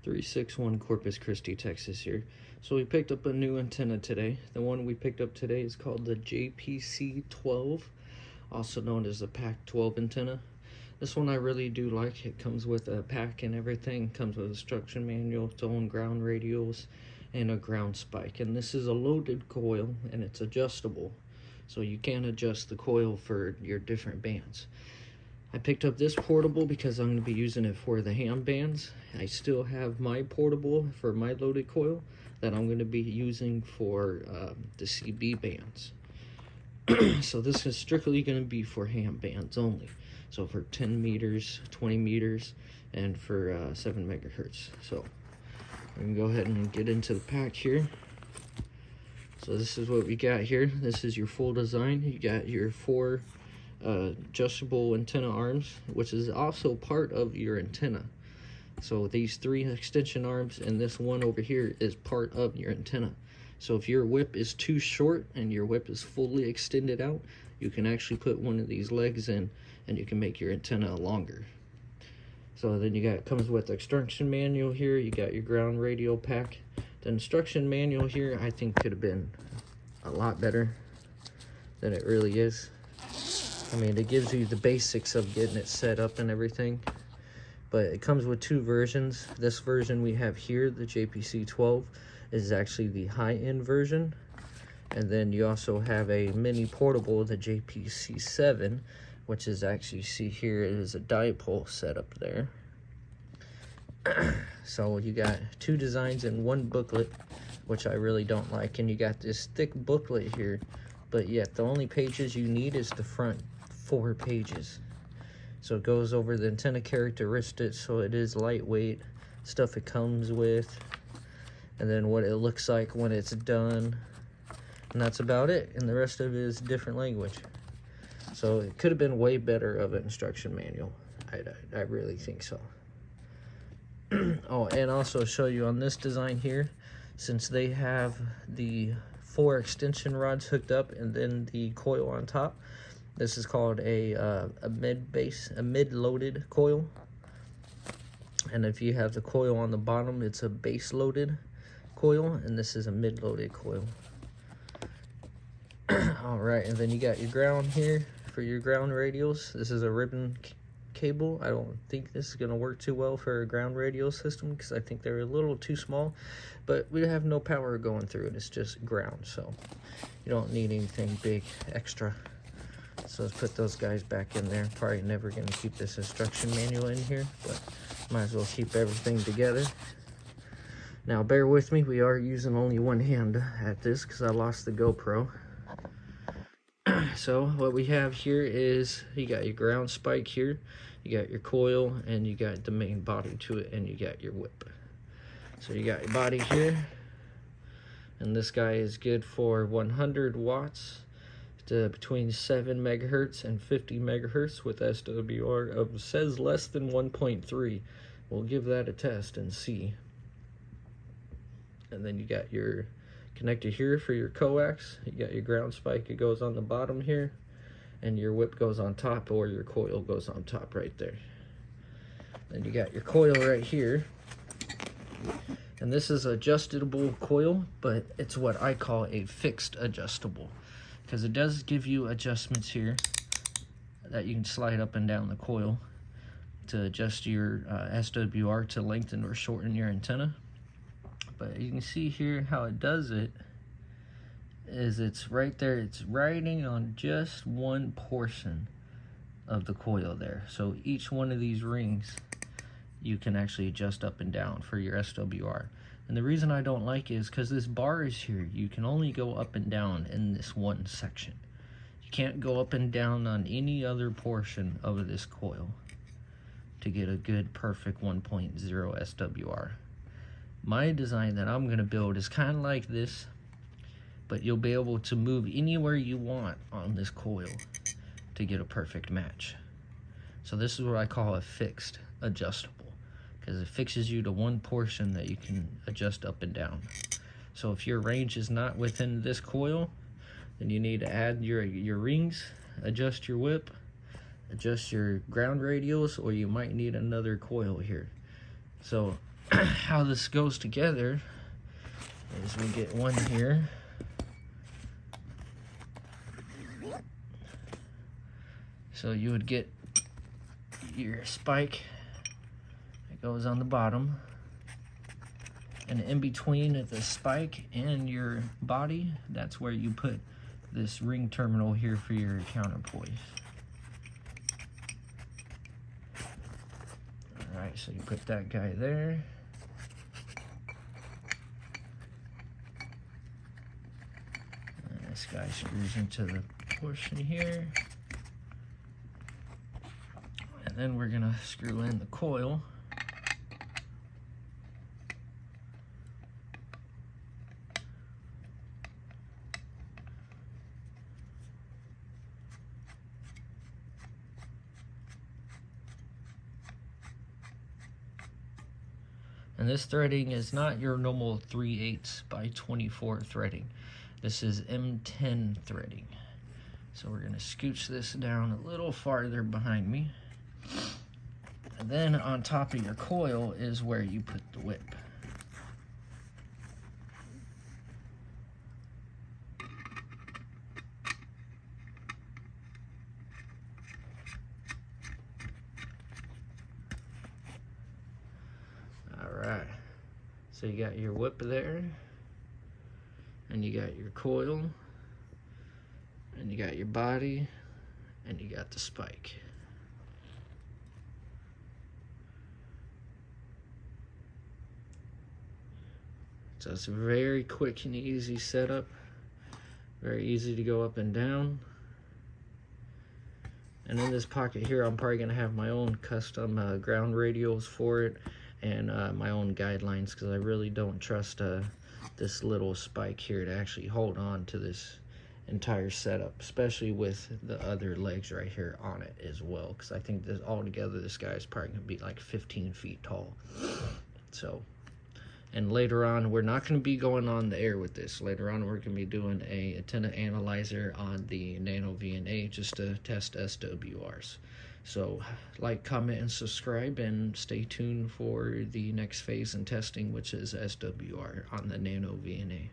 361 Corpus Christi, Texas here. So we picked up a new antenna today. The one we picked up today is called the jpc-12, also known as the PAC-12 antenna. This one I really do like. It comes with a pack and everything. Comes with a instruction manual, its own ground radials, and a ground spike. And this is a loaded coil, and it's adjustable. So you can adjust the coil for your different bands. I picked up this portable because I'm going to be using it for the ham bands. I still have my portable for my loaded coil that I'm going to be using for the CB bands. So this is strictly going to be for ham bands only. So for 10 meters, 20 meters, and for 7 megahertz. So we can go ahead and get into the pack here. So this is what we got here. This is your full design. You got your 4 adjustable antenna arms, which is also part of your antenna. So these 3 extension arms and this one over here is part of your antenna. So if your whip is too short and your whip is fully extended out, you can actually put one of these legs in and you can make your antenna longer. So then you got, comes with the instruction manual here. You got your ground radio pack. The instruction manual here I think could have been a lot better than it really is. I mean, it gives you the basics of getting it set up and everything, but it comes with 2 versions. This version we have here, the jpc-12, is actually the high-end version, and then you also have a mini portable, the jpc-7, which is actually, see here, it is a dipole setup there. So you got 2 designs in 1 booklet, which I really don't like, and you got this thick booklet here, but yet the only pages you need is the front 4 pages. So it goes over the antenna characteristics, so it is lightweight, stuff it comes with, and then what it looks like when it's done, and that's about it. And the rest of it is different language. So it could have been way better of an instruction manual. I really think so. Oh, and also show you on this design here, since they have the 4 extension rods hooked up and then the coil on top, this is called a mid-loaded coil. And if you have the coil on the bottom, it's a base-loaded coil, and this is a mid-loaded coil. All right, and then you got your ground here for your ground radials. This is a ribbon cable. I don't think this is going to work too well for a ground radio system because I think they're a little too small, but we have no power going through it. It's just ground, so you don't need anything big extra. So let's put those guys back in there. Probably never going to keep this instruction manual in here, but might as well keep everything together. Now bear with me, we are using only one hand at this because I lost the GoPro. So what we have here is, you got your ground spike here, you got your coil, and you got the main body to it, and you got your whip. So you got your body here, and this guy is good for 100 watts to between 7 megahertz and 50 megahertz with SWR of, says less than 1.3. We'll give that a test and see. And then you got your connector here for your coax. You got your ground spike, it goes on the bottom here, and your whip goes on top, or your coil goes on top right there. Then you got your coil right here, and this is adjustable coil, but it's what I call a fixed adjustable, because it does give you adjustments here that you can slide up and down the coil to adjust your SWR to lengthen or shorten your antenna. But you can see here how it does it is it's right there, it's riding on just one portion of the coil there. So each one of these rings you can actually adjust up and down for your SWR. And the reason I don't like it is because this bar is here. You can only go up and down in this one section. You can't go up and down on any other portion of this coil to get a good perfect 1.0 SWR. My design that I'm going to build is kind of like this, but you'll be able to move anywhere you want on this coil to get a perfect match. So this is what I call a fixed adjustable, because it fixes you to one portion that you can adjust up and down. So if your range is not within this coil, then you need to add your rings, adjust your whip, adjust your ground radials, or you might need another coil here. So how this goes together is we get one here. So you would get your spike that goes on the bottom, and in between the spike and your body, that's where you put this ring terminal here for your counterpoise. Alright, so you put that guy there. And this guy screws into the portion here. And then we're gonna screw in the coil. And this threading is not your normal 3/8 by 24 threading. This is M10 threading. So we're gonna scooch this down a little farther behind me. And then on top of your coil is where you put the whip. Alright, so you got your whip there, and you got your coil, and you got your body, and you got the spike. So it's a very quick and easy setup, very easy to go up and down. And in this pocket here, I'm probably gonna have my own custom ground radials for it, and my own guidelines, because I really don't trust this little spike here to actually hold on to this entire setup, especially with the other legs right here on it as well, because I think this altogether this guy is probably gonna be like 15 feet tall. So, and later on, we're not going to be going on the air with this. Later on, we're going to be doing a antenna analyzer on the Nano VNA just to test SWRs. So like, comment, and subscribe, and stay tuned for the next phase in testing, which is SWR on the Nano VNA.